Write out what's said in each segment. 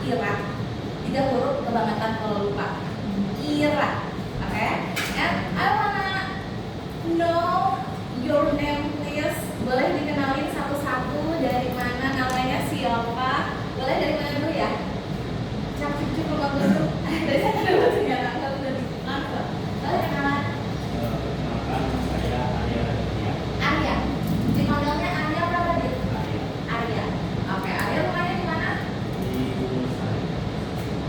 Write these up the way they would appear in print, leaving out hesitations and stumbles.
Ira. 3 huruf kebangetan kalau lupa. Ira. Oke? And I wanna know your name please. Boleh dikenalin satu-satu, dari mana, namanya siapa? Boleh dari mana dulu ya? Cak-cuk ngomong dulu. Dari sana dulu ternyata enggak udah langsung. Boleh kenalan? Perkenalkan, saya Arya Raditya. Arya. Dipanggilnya Arya apa Radit? Arya. Arya. Oke, Arya rumahnya di mana? Di Bungusari.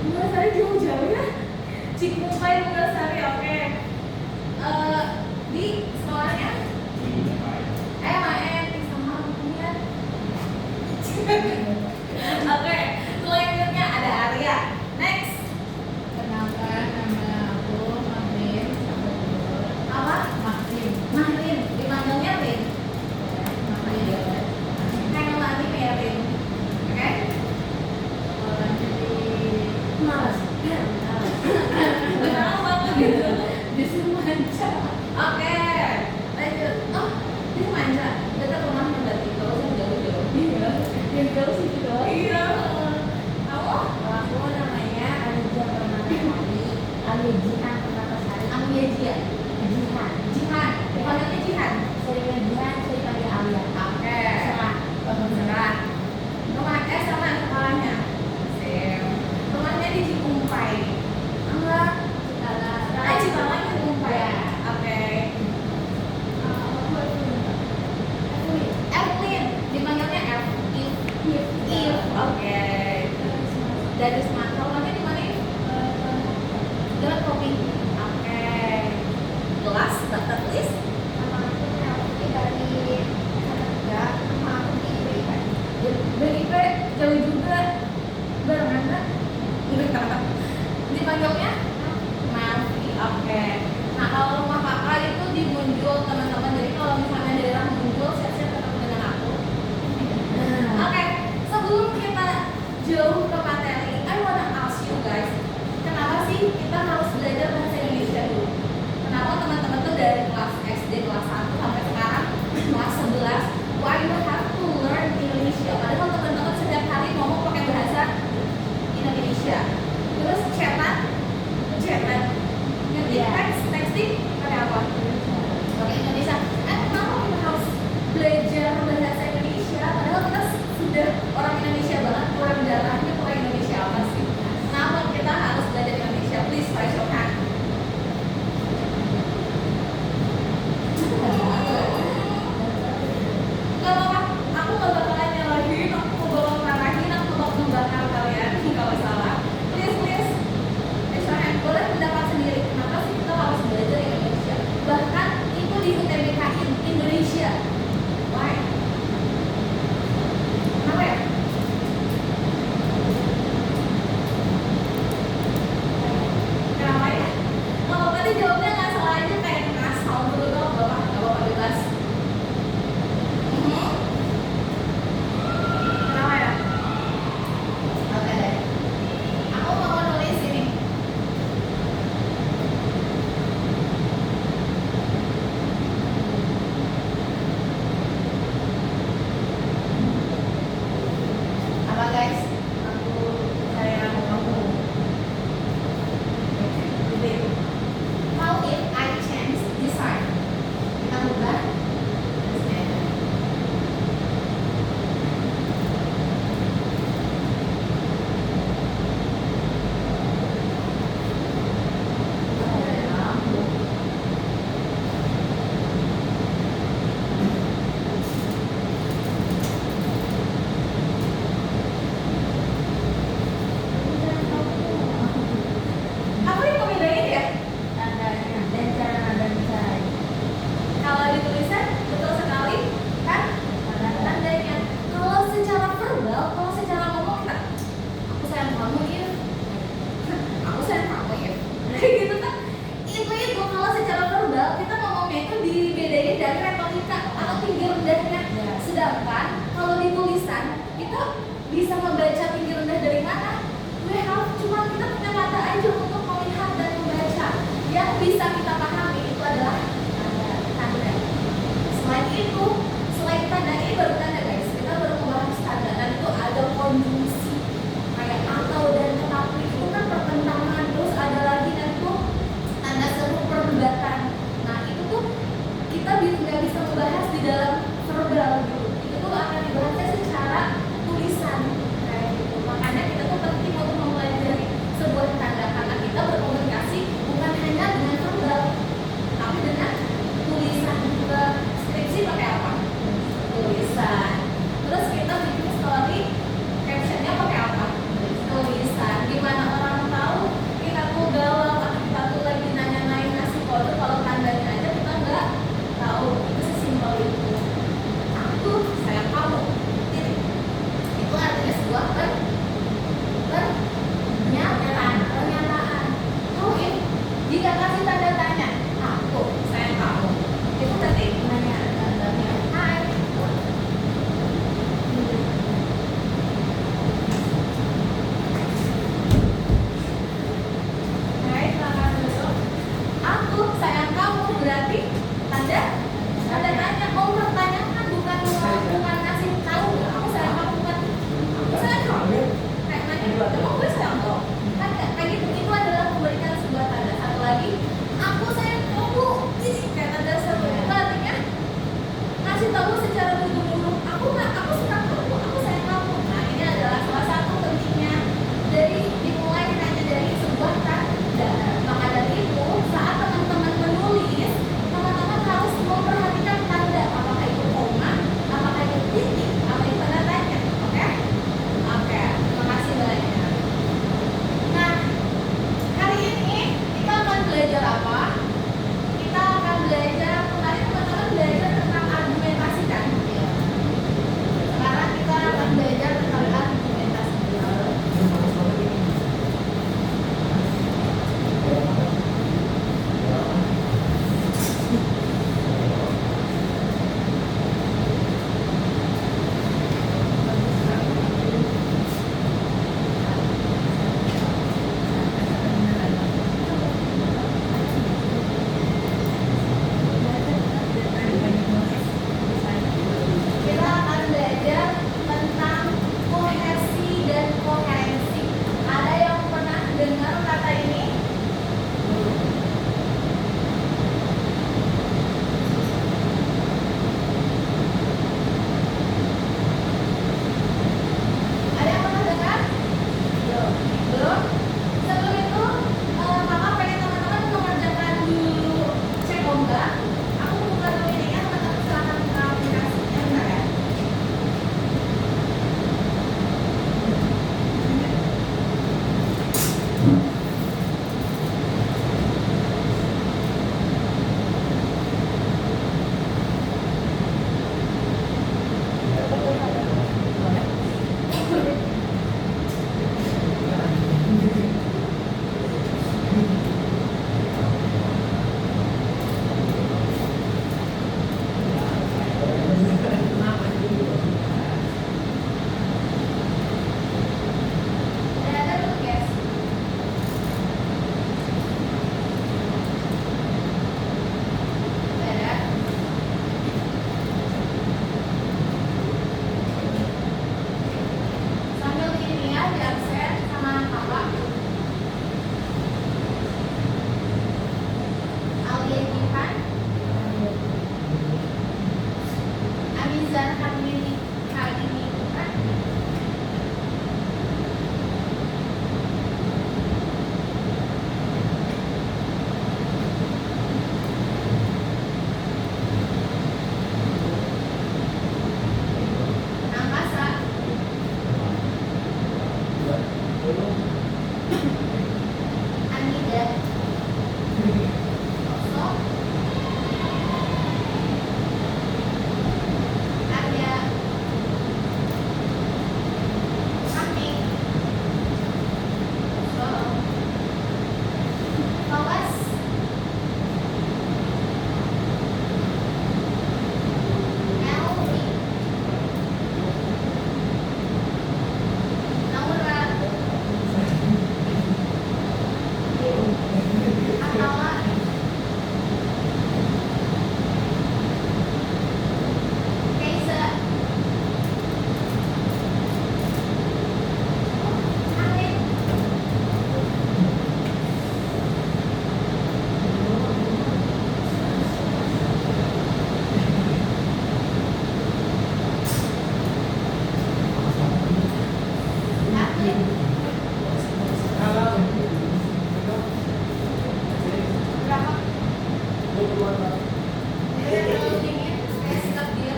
Bungusari jauh-jauh ya? Cikumpai Bungusari, oke. Di sekolahnya? Di MAN. MAN di sama punya. Oke, selanjutnya ada Arya. Next. Kenalkan, nama aku Mahrin. Apa? Mahrin. Mahrin. Dipanggilnya Rin. Mahrin. Kayak lagi ya Rin. Oke? Sekolahnya di Males. Kenapa banget gitu? di Sumanca. Oke. Lanjut. Oh, di Manja. Dekat rumahnya berarti. Kalau saya jauh-jauh. Iya, yang jauh sih juga. Iya. Kamu? Aku namanya Anija Permatasari. Alia Jihan Permatasari. Amia Jia. Jihan. Jihan. Dipanggilnya Jihan. Seringnya Jihan, saya panggil Alia. Oke. Serah. Serah. Rumah sama sekolahnya. Sim. Rumahnya di Cikumpai. Enggak. Cikalang Cikumpai. Ya. Oke. Evelyn. Dipanggilnya If. Oke. Dari Sumatera. Rumahnya di mana ini? Jalan Kopi. Oke. Kelas daftar tulis. Nama aku Melvi dari Ketiga. Nama aku di IPIP. BIP jauh juga. Barengan kan? Dipanggilnya Melvi. Oke. Nah kalau rumah kakak itu di Munjul teman-teman. Jadi kalau misalnya daerah Munjul siap-siap ketemu dengan aku. Oke. Sebelum kita jauh ke materi, I wanna ask you guys, kenapa sih kita harus belajar bahasa Indonesia dulu? Kenapa teman-teman tuh dari kelas SD kelas 1 sampai sekarang kelas 11, why you have to learn Indonesia? Padahal teman-teman setiap hari ngomong pakai bahasa Indonesia. Terus chatan, ngetik texting pakai apa? Pakai Indonesia. Kenapa kita harus belajar bahasa Indonesia? Padahal kita sudah orang Indonesia banget, orang darahnya orang Indonesia apa sih? Kenapa kita harus belajar Indonesia? Please raise your hand. Gak apa-apa, aku gak bakalan nyalahin. Anida. So. Arya. Ami. So. Fawas. Elvi. Naura. Atala. Keisa. Amin. Atlet. Berapa? Dia terlalu dingin, saya sikap dia.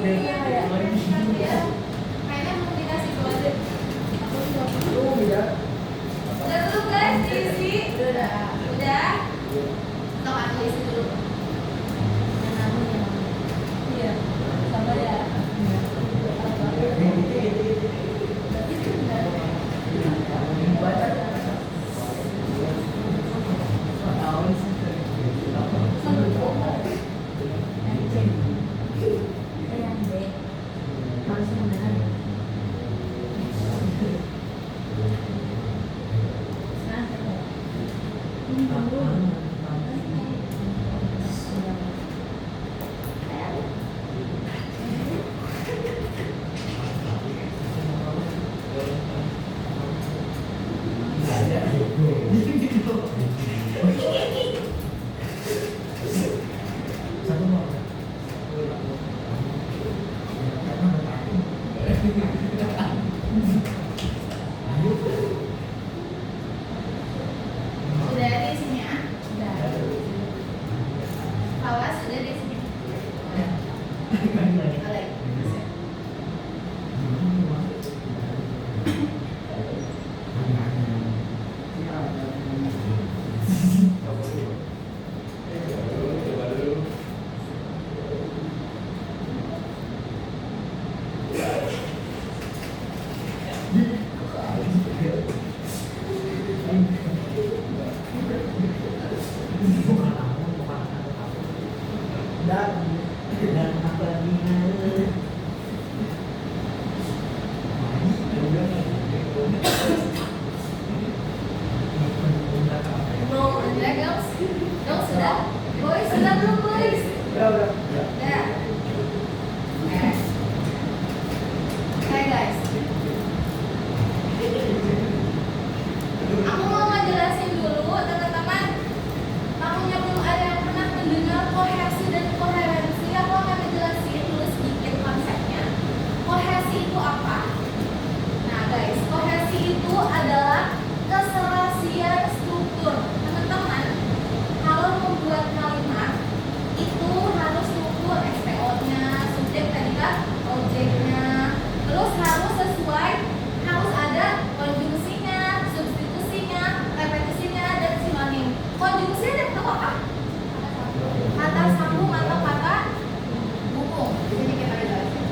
Iya, ya. Sikap dia. Kayaknya mau dikasih dua deh. Udah dulu guys, diisi. Udah. Atau aku isi dulu. Iya, sabar ya. Udah di sini ya? Udah. Awas udah di sini. Boleh. Mau udah girls? Girls sudah? Boys sudah belum boys? Udah. Oke guys. Aku mau ngejelasin dulu teman-teman. Takutnya belum ada yang pernah mendengar kohesi dan koherensi. Aku akan ngejelasin dulu sedikit konsepnya. Kohesi itu apa? Nah guys, kohesi itu adalah keserasian struktur. Teman-teman, kalau membuat kalimat itu harus struktur SPO-nya, subjek tadi kan, objeknya, terus harus sesuai, harus ada konjungsinya, substitusinya, repetisinya, dan sinonim. Konjungsi ada tahu apa? Kata sambung atau kata hubung. Jadi kita jelasin.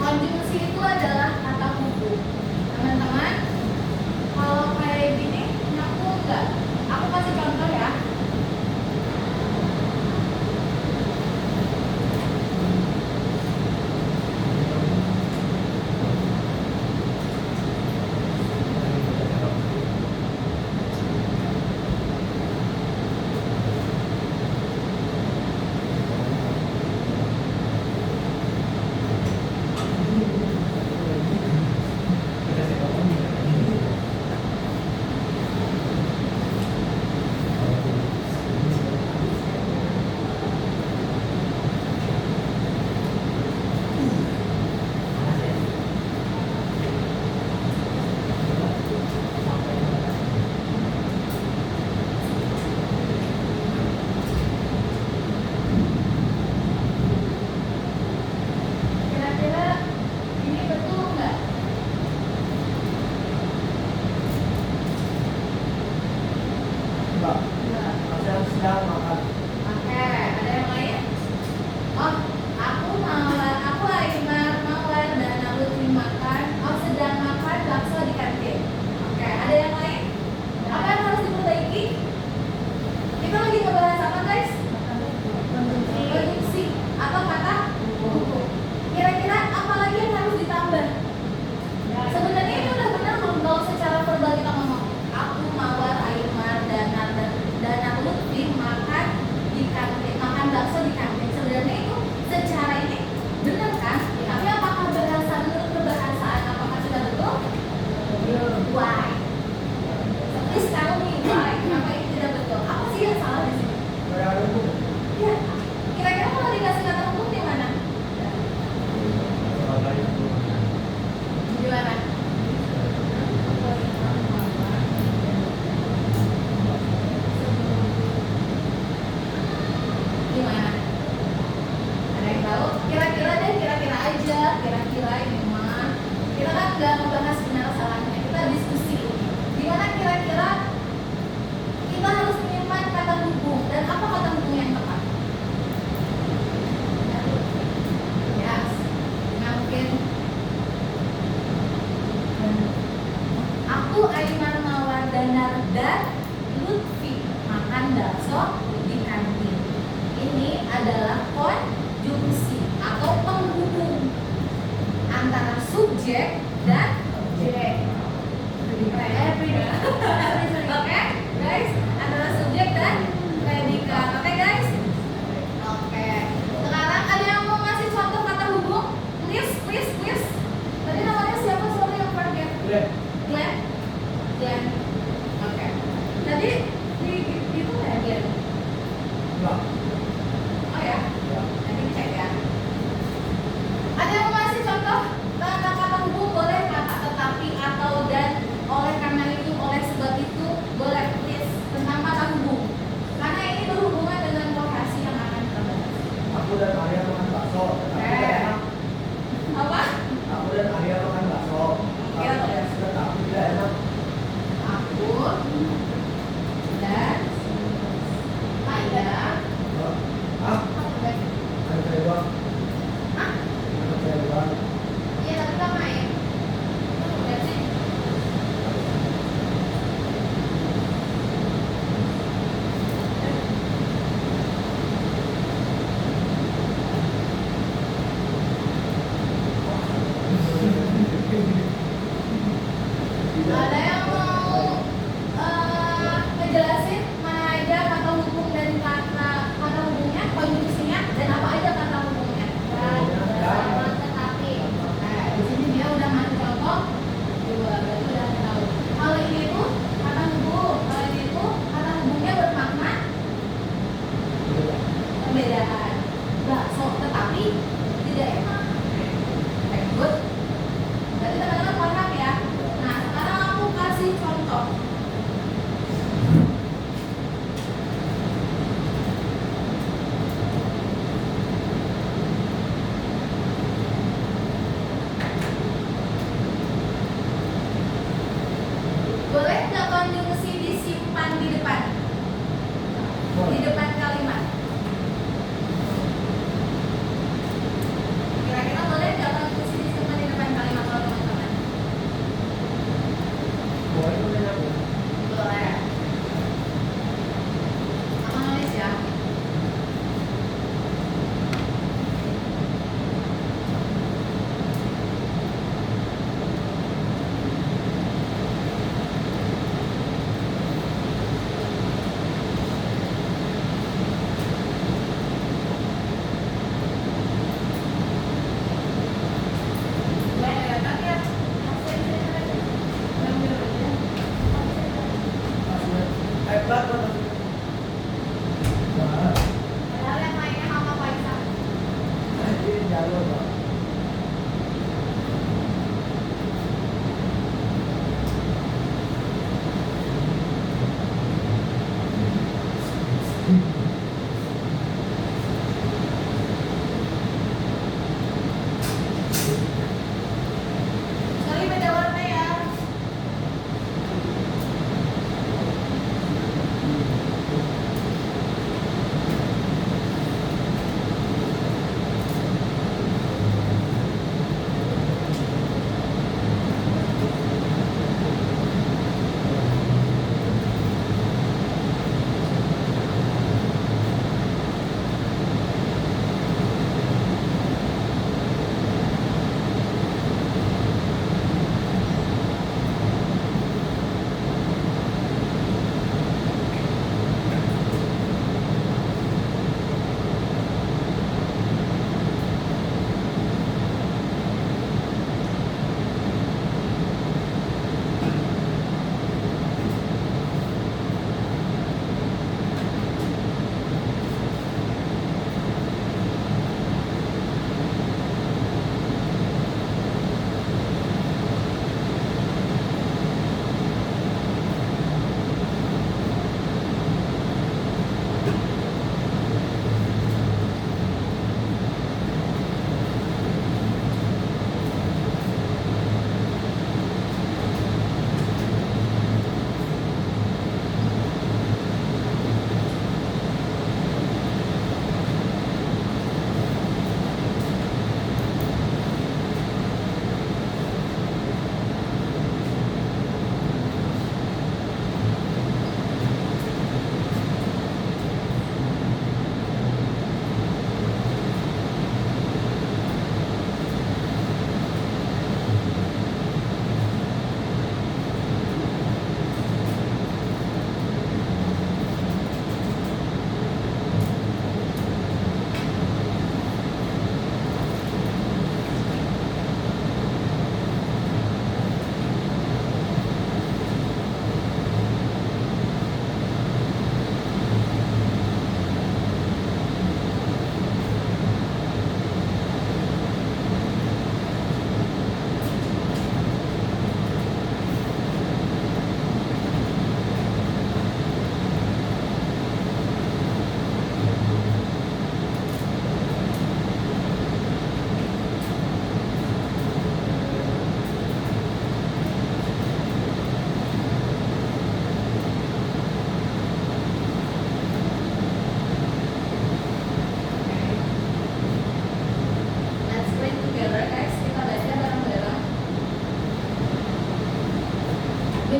Konjungsi itu adalah kata hubung. Teman-teman, kalau kayak gini, nyambung nggak? Aku kasih contoh ya. kira-kira ini mah kita kan nggak membahas benar salahnya, kita diskusi gimana kira-kira kita harus menyimpan kata hubung dan apa kata hubung yang tepat. Yes, nah mungkin aku Aiman Mawadana dan Lutfi makan bakso di kantin. Ini adalah konjungsi atau penghubung antara subjek dan objek. Oke, guys, antara subjek dan predikat. Oke, guys. Oke. Sekarang ada yang mau ngasih contoh kata hubung? Please. Tadi namanya siapa? Sorry, yang forget. Glenn. Oke. Tadi itu nggak Glenn? Oh ya. Nanti cek ya. Ada yang mau ngasih contoh kata hubung? Boleh kata tetapi, atau, dan, oleh karena itu, oleh sebab itu, boleh please tentang kata hubung. Karena ini berhubungan dengan lokasi yang akan kita bahas. Aku dan Arya makan bakso, tetapi tidak enak. Apa? Aku dan Arya makan bakso, Iya, boleh. tetapi tidak enak. Aku dan Aida. Ah, ada saya doang. Hah? Ada saya doang. Iya, tapi kan main. Udah sih. Ada yang mau ngejelasin mana aja kata hubung dan kata hubungnya, konjungsinya, dan apa aja kata hubungnya? Dan, tetapi. Nah, di sini dia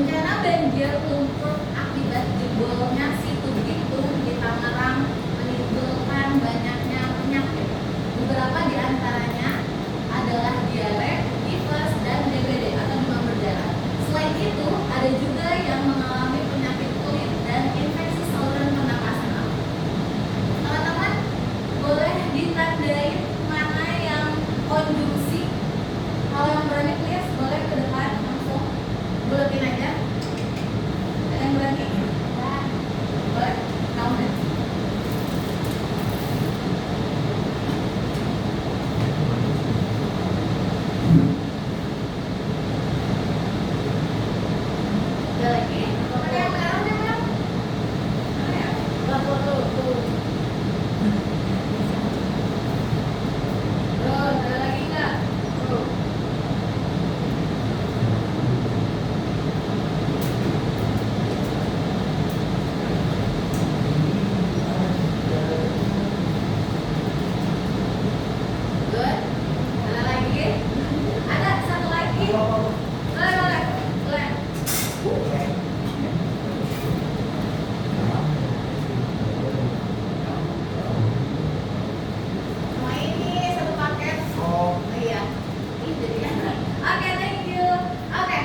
Bencana banjir lumpur akibat jebolnya situ Bitung di Tangerang menimbulkan banyaknya penyakit. Beberapa di antaranya adalah diare, tifus, dan DBD atau demam berdarah. Selain itu, ada juga yang mengalami penyakit kulit dan infeksi saluran pernapasan. Teman-teman, boleh ditandain mana yang konjungsi? Kalau yang berani please, boleh ke depan langsung buletin aja. Ada yang berani? Boleh? Kamu deh. Ada lagi? Ada yang merah deh, Mel? Mana ya? Tuh. Terus, ada lagi nggak? Tuh. Good. Ada lagi? Ada satu lagi. Boleh. Semua ini satu paket. Oh, Iya. Ini jadi. Oke, thank you. Oke.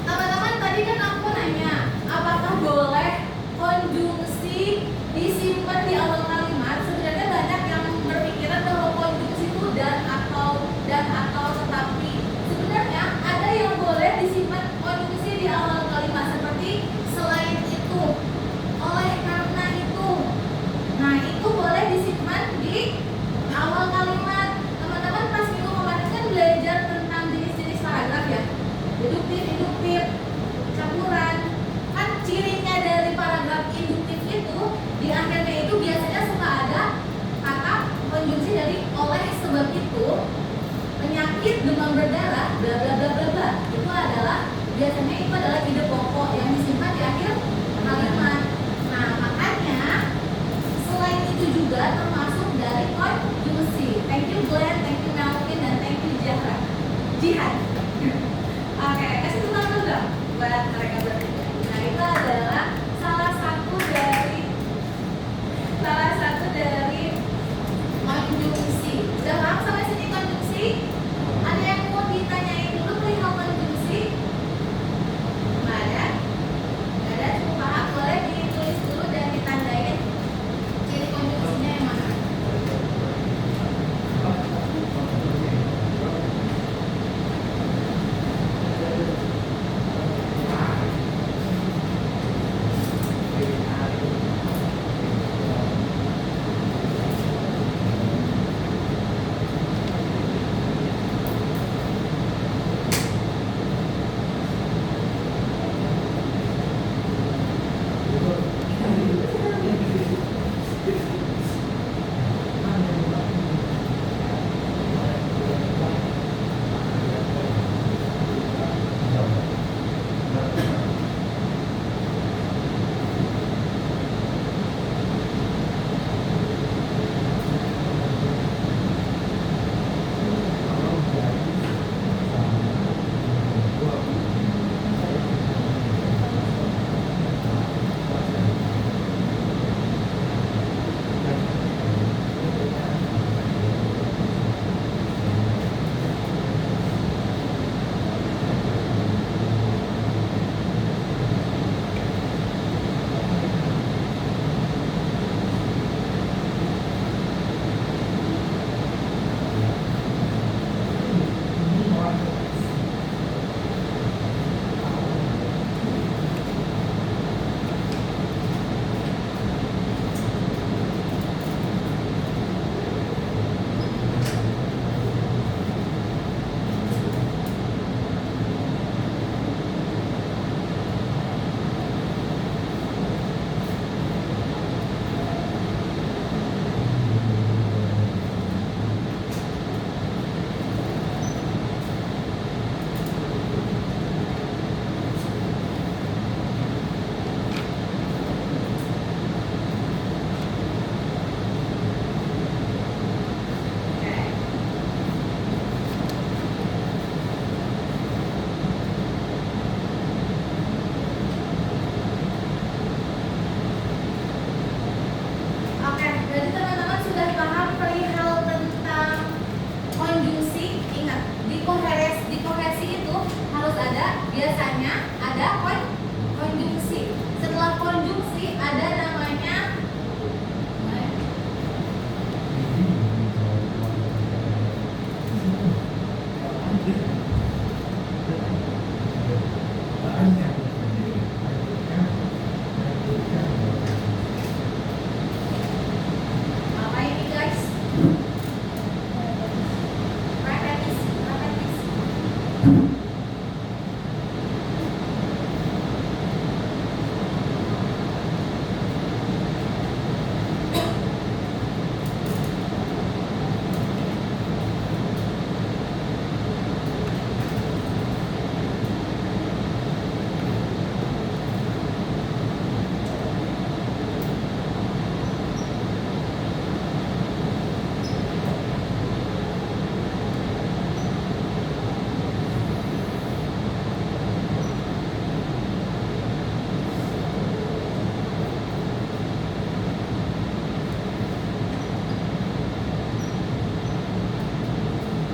Teman-teman, tadi kan aku nanya, apakah boleh konjungsi disimpan di awal kalimat? Sebenarnya banyak yang berpikiran bahwa konjungsi itu dan atau tetapi. Sebenarnya ada yang boleh disimpan konjungsi di awal kalimat seperti selain itu, oleh karena itu. Nah, itu boleh disimpan di awal kalimat. Teman-teman pas minggu kemarin kan belajar tentang jenis-jenis paragraf ya. Deduktif, induktif, campuran. Kan cirinya dari paragraf induktif itu di akhirnya itu biasanya suka ada kata konjungsi dari oleh sebab itu penyakit demam berdarah bla bla bla bla bla. Itu adalah biasanya itu adalah ide pokok yang disimpan di akhir kalimat. Nah, makanya selain itu juga termasuk dari konjungsi. Thank you Glenn, thank you Melvin, dan thank you Jihan. Oke, kasih tepuk tangan dong buat mereka bertiga. Nah, itu adalah salah satu dari konjungsi. Udah paham sampai sini konjungsi? Ada yang mau ditanyain dulu perihal konjungsi? Nggak ada? Nggak ada, cukup paham. Boleh ditulis dulu dan ditandain ciri konjungsinya yang mana?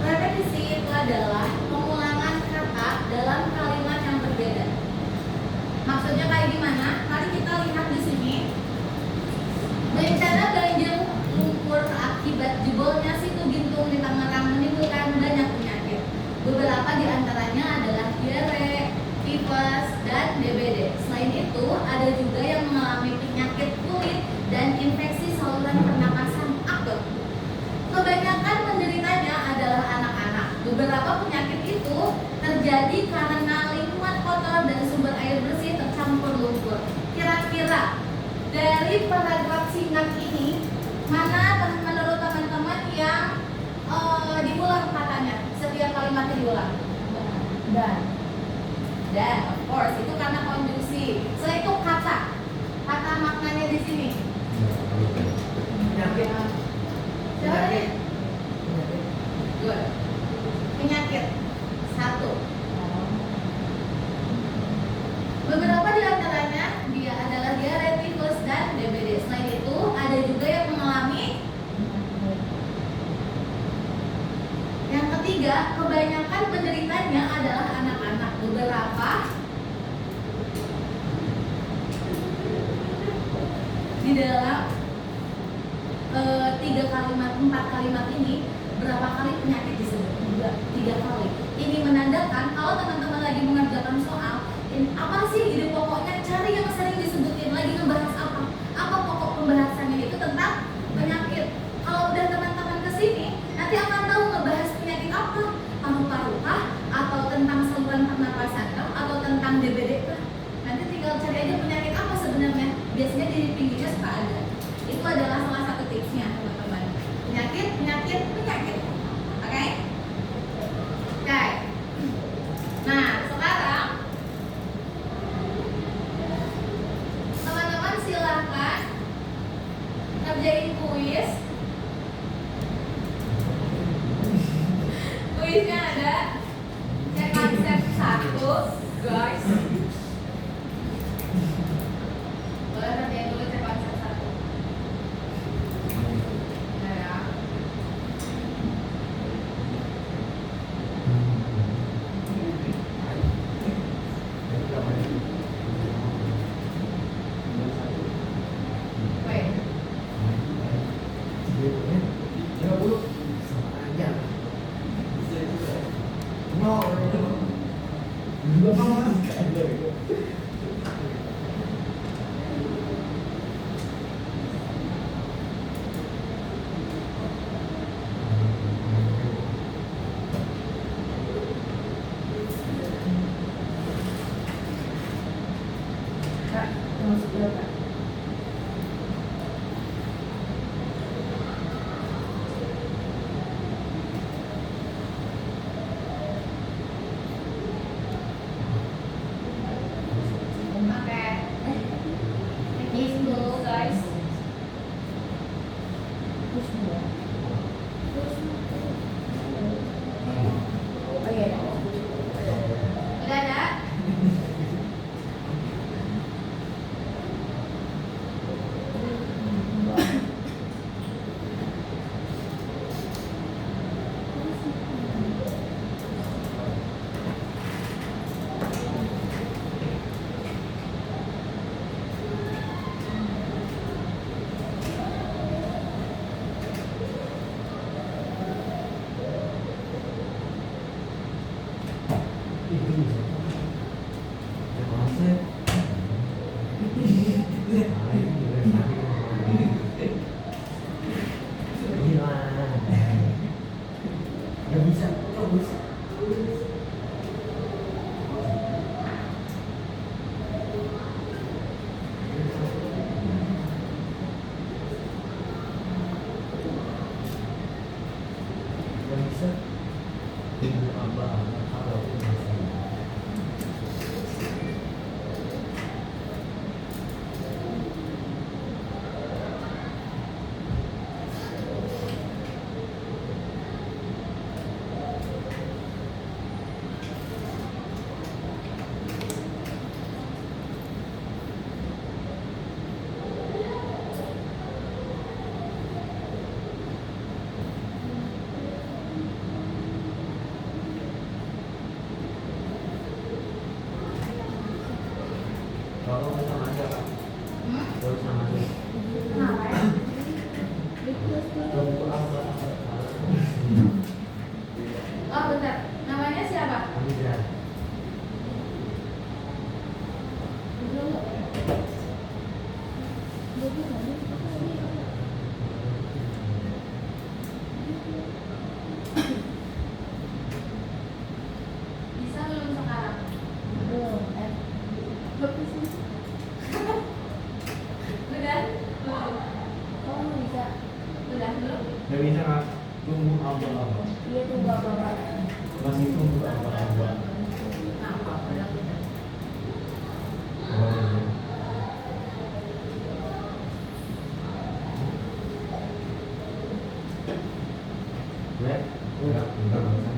Repetisi itu adalah pengulangan kata dalam kalimat yang berbeda. Maksudnya kayak gimana? Mari kita lihat di sini. Bencana banjir lumpur akibat jebolnya situ Gintung di Tangerang menimbulkan banyak penyakit. Beberapa di antaranya adalah diare, tifus, dan DBD. Selain itu, ada juga yang mengalami penyakit kulit dan infeksi saluran pernapasan akut. Kebanyakan penderitanya adalah anak-anak. Beberapa penyakit itu terjadi karena lingkungan kotor dan sumber air bersih tercampur lumpur. Kira-kira dari paragraf singkat ini, mana menurut teman-teman yang diulang katanya? Setiap kalimatnya diulang. Dan of course itu karena konjungsi. Setelah itu kata maknanya di sini. Penyakit. Siapa tadi? Penyakit. Good. Penyakit. Satu. Beberapa di antaranya dia adalah diare, tifus, dan DBD. Selain itu ada juga yang mengalami. Yang ketiga, kebanyakan penderitanya adalah anak-anak. Beberapa di dalam 4 kalimat ini berapa kali penyakit disebut? 3 kali. Ini menandakan kalau teman-teman lagi mengerjakan soal, apa sih ide pokoknya, cari yang sering disebutin. Lagi ngebahas apa pokok pembahasannya itu tentang penyakit. Kalau udah teman-teman kesini, nanti akan tahu ngebahas penyakit apa, paru-paru kah, atau tentang saluran pernapasan kah, atau tentang DBD kah. Nanti tinggal cari aja penyakit apa sebenarnya. Biasanya di pinggirnya suka ada. Itu adalah salah satu tipsnya teman-teman. Penyakit. Oke? Oke. Nah, sekarang teman-teman silahkan kerjain kuis. Kuisnya ada cek konsep 1, guys. Boleh kerjain dulu cek konsep 1. Ya. Wait. 30 sama aja. No, juga sama. Kak, masuk berapa? Oke. Ini dulu guys. Oh iya. Udah ada? Gak bisa, kok bisa? Ibu abah kalau masih kalau sama aja Kak. Kalau sama aja. Kenapa ya? Ibu abah Oh bentar, namanya siapa? Hamzah. Bisa belum sekarang? Belum. Udah? Belum? Oh bisa. Udah belum? Nggak bisa Kak. Tunggu abah. Iya tuh bapak. Masih tunggu abah. Kenapa? Udah. Oh, iya. Gue, enggak usah.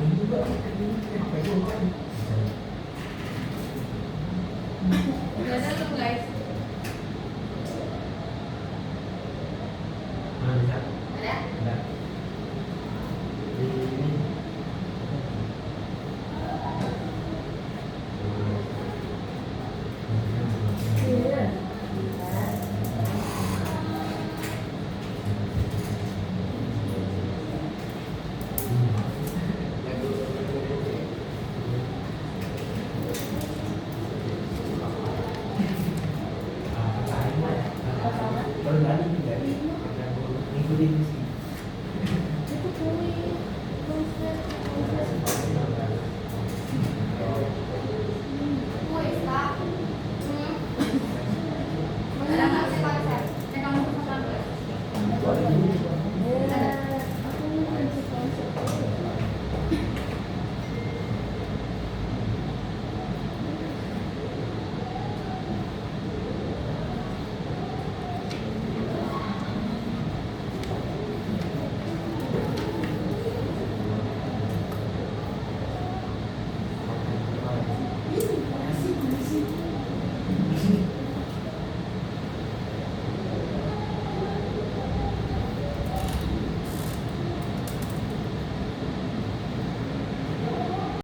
Ini juga apa itu kan? Udah ada belum guys? Mana bisa? Ada? Ada. Ini. Iya. Baru tadi dari ngikutin